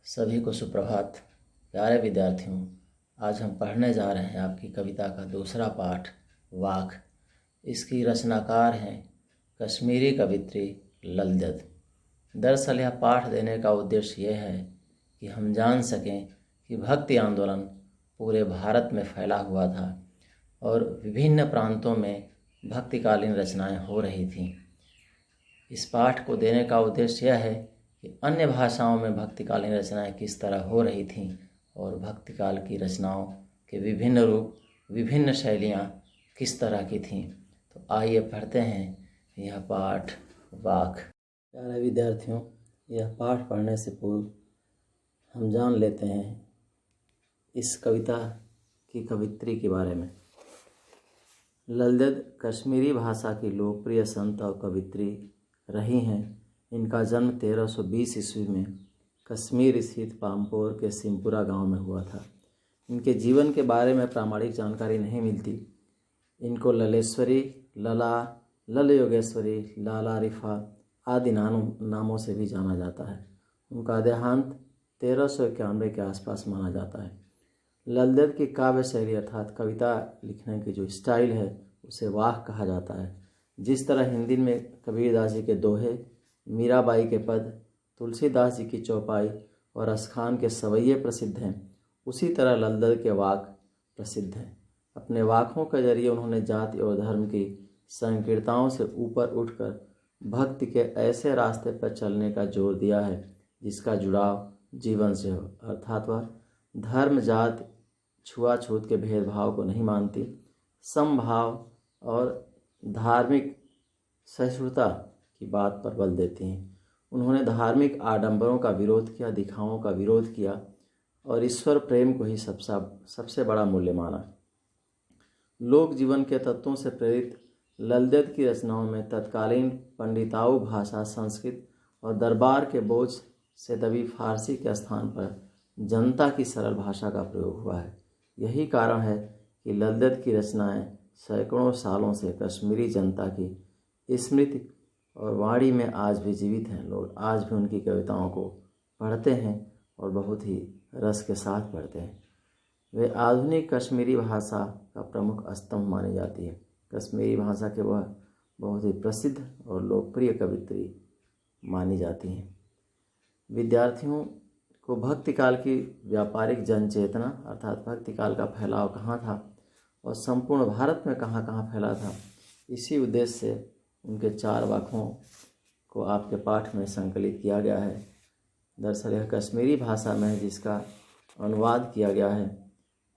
सभी को सुप्रभात। प्यारे विद्यार्थियों, आज हम पढ़ने जा रहे हैं आपकी कविता का दूसरा पाठ वाक। इसकी रचनाकार हैं कश्मीरी कवित्री लल दद। दरअसल यह पाठ देने का उद्देश्य यह है कि हम जान सकें कि भक्ति आंदोलन पूरे भारत में फैला हुआ था और विभिन्न प्रांतों में भक्तिकालीन रचनाएं हो रही थीं। इस पाठ को देने का उद्देश्य यह है कि अन्य भाषाओं में भक्तिकालीन रचनाएं किस तरह हो रही थीं और भक्तिकाल की रचनाओं के विभिन्न रूप, विभिन्न शैलियाँ किस तरह की थीं। तो आइए पढ़ते हैं यह पाठ वाक। प्यारे विद्यार्थियों, यह पाठ पढ़ने से पूर्व हम जान लेते हैं इस कविता की कवित्री के बारे में। लल दद कश्मीरी भाषा की लोकप्रिय संत और कवित्री रही हैं। इनका जन्म 1320 ईस्वी में कश्मीर स्थित पामपोर के सिमपुरा गांव में हुआ था। इनके जीवन के बारे में प्रामाणिक जानकारी नहीं मिलती। इनको ललेश्वरी, लला, लल योगेश्वरी, लाला रिफा आदि नामों से भी जाना जाता है। उनका देहांत 1391 के आसपास माना जाता है। लल दद की काव्य शैली अर्थात कविता लिखने की जो स्टाइल है उसे वाक कहा जाता है। जिस तरह हिंदी में कबीरदास जी के दोहे, मीराबाई के पद, तुलसीदास जी की चौपाई और असखान के सवैये प्रसिद्ध हैं, उसी तरह लल दद के वाक प्रसिद्ध हैं। अपने वाकों के जरिए उन्होंने जाति और धर्म की संकीर्णताओं से ऊपर उठकर भक्ति के ऐसे रास्ते पर चलने का जोर दिया है जिसका जुड़ाव जीवन से हो, अर्थात वह धर्म, जाति, छुआछूत के भेदभाव को नहीं मानती, समभाव और धार्मिक सहिष्णुता की बात पर बल देती हैं। उन्होंने धार्मिक आडंबरों का विरोध किया, दिखावों का विरोध किया और ईश्वर प्रेम को ही सबसे बड़ा मूल्य माना। लोक जीवन के तत्वों से प्रेरित लल दद की रचनाओं में तत्कालीन पंडिताऊ भाषा, संस्कृत और दरबार के बोझ से दबी फारसी के स्थान पर जनता की सरल भाषा का प्रयोग हुआ है। यही कारण है कि लल दद की रचनाएं सैकड़ों सालों से कश्मीरी जनता की स्मृति और वाणी में आज भी जीवित हैं। लोग आज भी उनकी कविताओं को पढ़ते हैं और बहुत ही रस के साथ पढ़ते हैं। वे आधुनिक कश्मीरी भाषा का प्रमुख स्तंभ मानी जाती है। कश्मीरी भाषा के वह बहुत ही प्रसिद्ध और लोकप्रिय कवित्री मानी जाती हैं। विद्यार्थियों को भक्तिकाल की व्यापारिक जन चेतना अर्थात भक्तिकाल का फैलाव कहाँ था और संपूर्ण भारत में कहाँ कहाँ फैला था, इसी उद्देश्य से उनके 4 वाकों को आपके पाठ में संकलित किया गया है। दरअसल यह कश्मीरी भाषा में है जिसका अनुवाद किया गया है।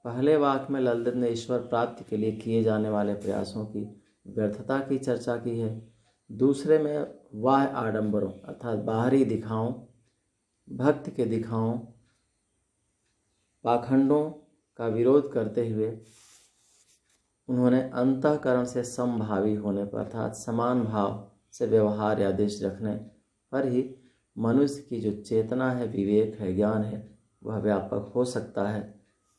पहले वाक में लल दद ने ईश्वर प्राप्ति के लिए किए जाने वाले प्रयासों की व्यर्थता की चर्चा की है। दूसरे में बाह्य आडंबरों अर्थात बाहरी दिखावों, भक्त के दिखावों, पाखंडों का विरोध करते हुए उन्होंने अंतःकरण से समभावी होने पर अर्थात समान भाव से व्यवहार या दृष्टि रखने पर ही मनुष्य की जो चेतना है, विवेक है, ज्ञान है, वह व्यापक हो सकता है,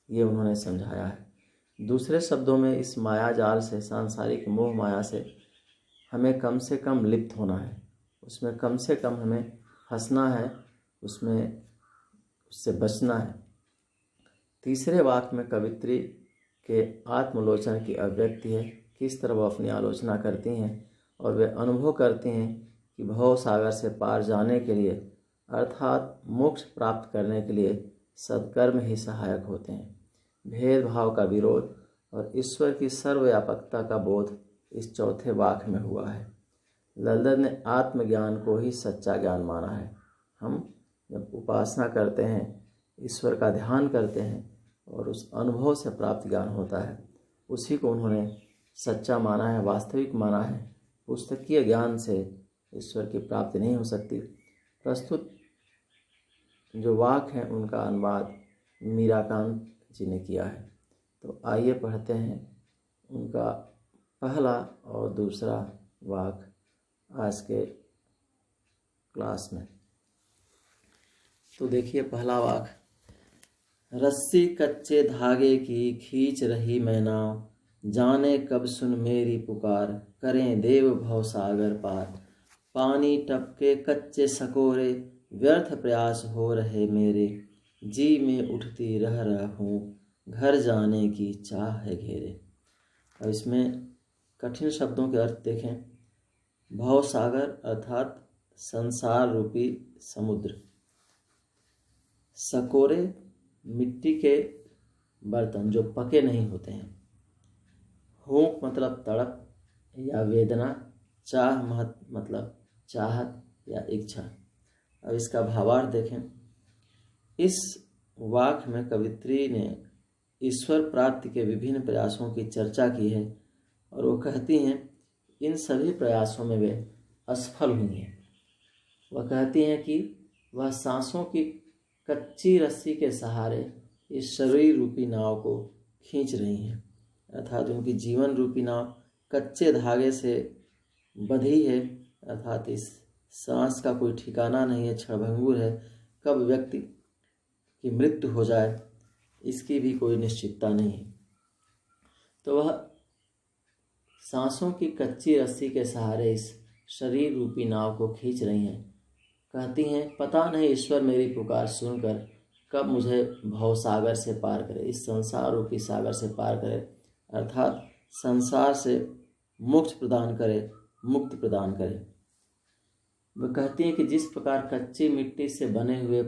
ये उन्होंने समझाया है। दूसरे शब्दों में इस माया जाल से, सांसारिक मोह माया से हमें कम से कम लिप्त होना है, उसमें कम से कम हमें हंसना है, उससे बचना है। तीसरे वाक में कवित्री के आत्मलोचन की अभिव्यक्ति है। किस तरह वह अपनी आलोचना करती हैं और वे अनुभव करती हैं कि भव सागर से पार जाने के लिए अर्थात मोक्ष प्राप्त करने के लिए सत्कर्म ही सहायक होते हैं। भेदभाव का विरोध और ईश्वर की सर्वव्यापकता का बोध इस चौथे वाक में हुआ है। लल दद ने आत्मज्ञान को ही सच्चा ज्ञान माना है। हम जब उपासना करते हैं, ईश्वर का ध्यान करते हैं और उस अनुभव से प्राप्त ज्ञान होता है, उसी को उन्होंने सच्चा माना है, वास्तविक माना है। पुस्तकीय ज्ञान से ईश्वर की प्राप्ति नहीं हो सकती। प्रस्तुत जो वाक हैं उनका अनुवाद मीराकांत जी ने किया है। तो आइए पढ़ते हैं उनका पहला और दूसरा वाक आज के क्लास में। तो देखिए पहला वाक। रस्सी कच्चे धागे की खींच रही मैं नाव, जाने कब सुन मेरी पुकार, करें देव भव सागर पार। पानी टपके कच्चे सकोरे, व्यर्थ प्रयास हो रहे मेरे, जी में उठती रह रहा हूँ, घर जाने की चाह है घेरे। अब इसमें कठिन शब्दों के अर्थ देखें। भवसागर अर्थात संसार रूपी समुद्र। सकोरे मिट्टी के बर्तन जो पके नहीं होते हैं। हुंक मतलब तड़प या वेदना। चाह मतलब चाहत या इच्छा। अब इसका भावार्थ देखें। इस वाक्य में कवित्री ने ईश्वर प्राप्ति के विभिन्न प्रयासों की चर्चा की है और वो कहती हैं इन सभी प्रयासों में वे असफल हुई हैं। वह कहती हैं कि वह सांसों की कच्ची रस्सी के सहारे इस शरीर रूपी नाव को खींच रही हैं, अर्थात उनकी जीवन रूपी नाव कच्चे धागे से बंधी है, अर्थात इस सांस का कोई ठिकाना नहीं है, क्षणभंगुर है। कब व्यक्ति की मृत्यु हो जाए इसकी भी कोई निश्चितता नहीं है। तो वह सांसों की कच्ची रस्सी के सहारे इस शरीर रूपी नाव को खींच रही हैं। कहती हैं पता नहीं ईश्वर मेरी पुकार सुनकर कब मुझे भव सागर से पार करे, इस संसार रूपी सागर से पार करे, अर्थात संसार से मोक्ष प्रदान करे, मुक्ति प्रदान करे। वह कहती हैं कि जिस प्रकार कच्ची मिट्टी से बने हुए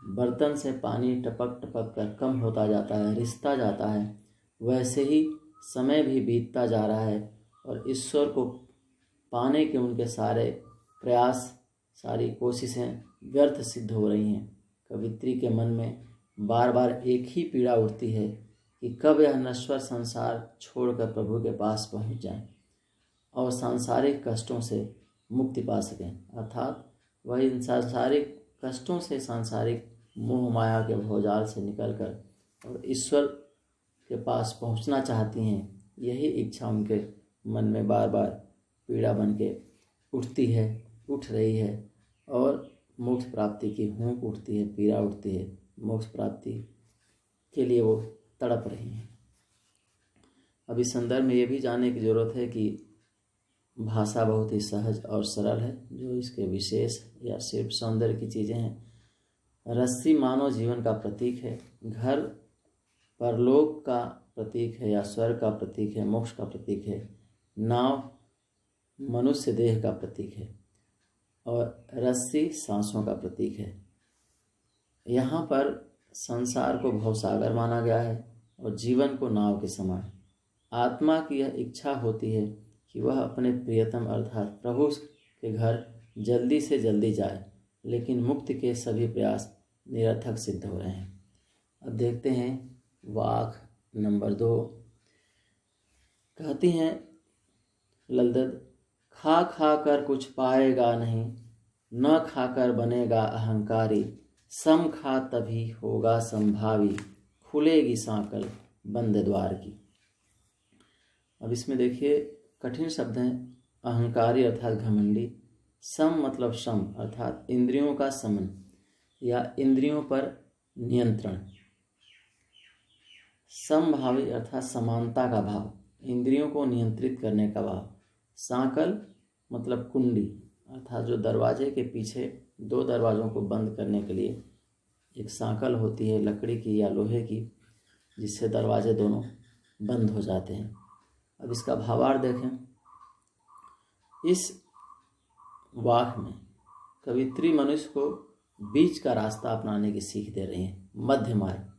बर्तन से पानी टपक टपक कर कम होता जाता है, रिसता जाता है, वैसे ही समय भी बीतता जा रहा है और ईश्वर को पाने के उनके सारे प्रयास, सारी कोशिशें व्यर्थ सिद्ध हो रही हैं। कवित्री के मन में बार बार एक ही पीड़ा उठती है कि कब यह नश्वर संसार छोड़कर प्रभु के पास पहुंच जाएं और सांसारिक कष्टों से मुक्ति पा सकें, अर्थात वह इन सांसारिक कष्टों से, सांसारिक मोह माया के भवजाल से निकलकर और ईश्वर के पास पहुंचना चाहती हैं। यही इच्छा उनके मन में बार बार पीड़ा बन के उठती है, उठ रही है और मोक्ष प्राप्ति की हुंक उठती है, पीड़ा उठती है। मोक्ष प्राप्ति के लिए वो तड़प रही हैं। अब इस संदर्भ में ये भी जानने की जरूरत है कि भाषा बहुत ही सहज और सरल है। जो इसके विशेष या सिर्फ सौंदर्य की चीज़ें हैं। रस्सी मानव जीवन का प्रतीक है, घर परलोक का प्रतीक है या स्वर्ग का प्रतीक है, मोक्ष का प्रतीक है। नाव मनुष्य देह का प्रतीक है और रस्सी सांसों का प्रतीक है। यहाँ पर संसार को भवसागर माना गया है और जीवन को नाव के समान। आत्मा की यह इच्छा होती है कि वह अपने प्रियतम अर्थात प्रभु के घर जल्दी से जल्दी जाए, लेकिन मुक्ति के सभी प्रयास निरर्थक सिद्ध हो रहे हैं। अब देखते हैं वाक नंबर 2। कहती हैं ललदद, खा खा कर कुछ पाएगा नहीं, न खाकर बनेगा अहंकारी, सम खा तभी होगा संभावी, खुलेगी सांकल बंद द्वार की। अब इसमें देखिए कठिन शब्द हैं। अहंकारी अर्थात घमंडी, सम मतलब श्रम अर्थात इंद्रियों का समन या इंद्रियों पर नियंत्रण, समभावी अर्थात समानता का भाव, इंद्रियों को नियंत्रित करने का भाव। सांकल मतलब कुंडी अर्थात जो दरवाजे के पीछे दो दरवाज़ों को बंद करने के लिए एक सांकल होती है, लकड़ी की या लोहे की, जिससे दरवाजे दोनों बंद हो जाते हैं। अब इसका भावार्थ देखें। इस वाक्य में कवित्री मनुष्य को बीच का रास्ता अपनाने की सीख दे रही हैं, मध्य मार्ग।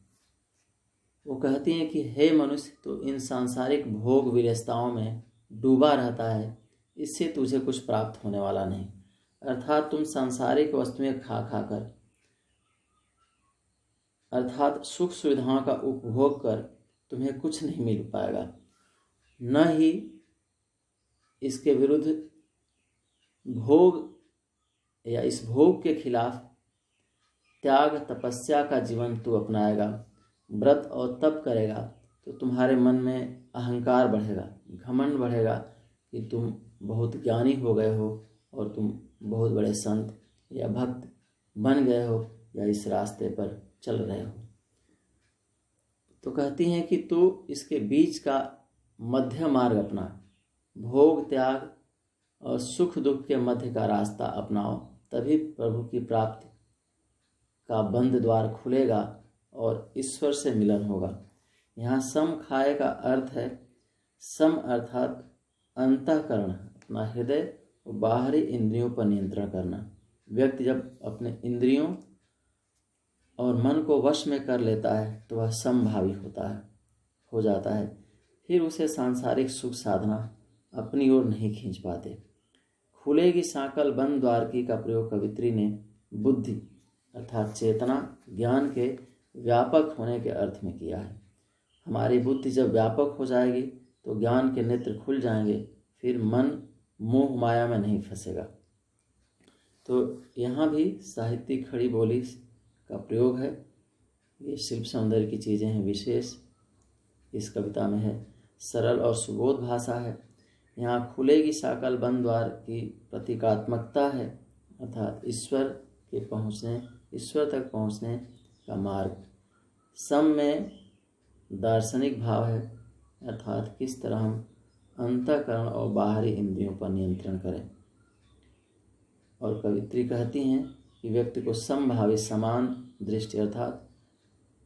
वो कहती हैं कि हे मनुष्य, तो इन सांसारिक भोग विलासिताओं में डूबा रहता है, इससे तुझे कुछ प्राप्त होने वाला नहीं। अर्थात तुम सांसारिक वस्तुएं खा खा कर अर्थात सुख सुविधाओं का उपभोग कर तुम्हें कुछ नहीं मिल पाएगा, न ही इसके विरुद्ध भोग या इस भोग के खिलाफ त्याग तपस्या का जीवन तू अपनाएगा, व्रत और तप करेगा तो तुम्हारे मन में अहंकार बढ़ेगा, घमंड बढ़ेगा कि तुम बहुत ज्ञानी हो गए हो और तुम बहुत बड़े संत या भक्त बन गए हो या इस रास्ते पर चल रहे हो। तो कहती हैं कि तू इसके बीच का मध्य मार्ग अपना, भोग त्याग और सुख दुख के मध्य का रास्ता अपनाओ, तभी प्रभु की प्राप्ति का बंद द्वार खुलेगा और ईश्वर से मिलन होगा। यहाँ सम खाए का अर्थ है सम अर्थात अंतःकरण, अपना हृदय और बाहरी इंद्रियों पर नियंत्रण करना। व्यक्ति जब अपने इंद्रियों और मन को वश में कर लेता है तो वह समभावी हो जाता है। फिर उसे सांसारिक सुख साधना अपनी ओर नहीं खींच पाते। खुलेगी सांकल बंद द्वार की का प्रयोग कवित्री ने बुद्धि अर्थात चेतना ज्ञान के व्यापक होने के अर्थ में किया है। हमारी बुद्धि जब व्यापक हो जाएगी तो ज्ञान के नेत्र खुल जाएंगे, फिर मन मोह माया में नहीं फंसेगा। तो यहाँ भी साहित्यिक खड़ी बोली का प्रयोग है। ये शिल्प सौंदर्य की चीज़ें हैं, विशेष इस कविता में है। सरल और सुबोध भाषा है। यहाँ खुलेगी साकल बंद द्वार की प्रतीकात्मकता है, अर्थात ईश्वर तक पहुँचने का मार्ग। सम में दार्शनिक भाव है, अर्थात किस तरह हम अंतःकरण और बाहरी इंद्रियों पर नियंत्रण करें। और कवित्री कहती हैं कि व्यक्ति को समभावी समान दृष्टि अर्थात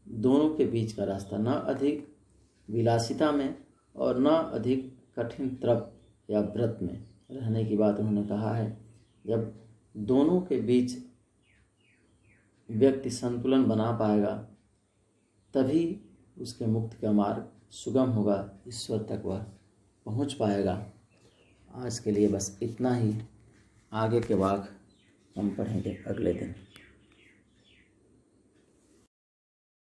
दोनों के बीच का रास्ता, न अधिक विलासिता में और न अधिक कठिन तप या व्रत में रहने की बात उन्होंने कहा है। जब दोनों के बीच व्यक्ति संतुलन बना पाएगा तभी उसके मुक्ति का मार्ग सुगम होगा, ईश्वर तक वह पहुंच पाएगा। आज के लिए बस इतना ही। आगे के भाग हम पढ़ेंगे अगले दिन।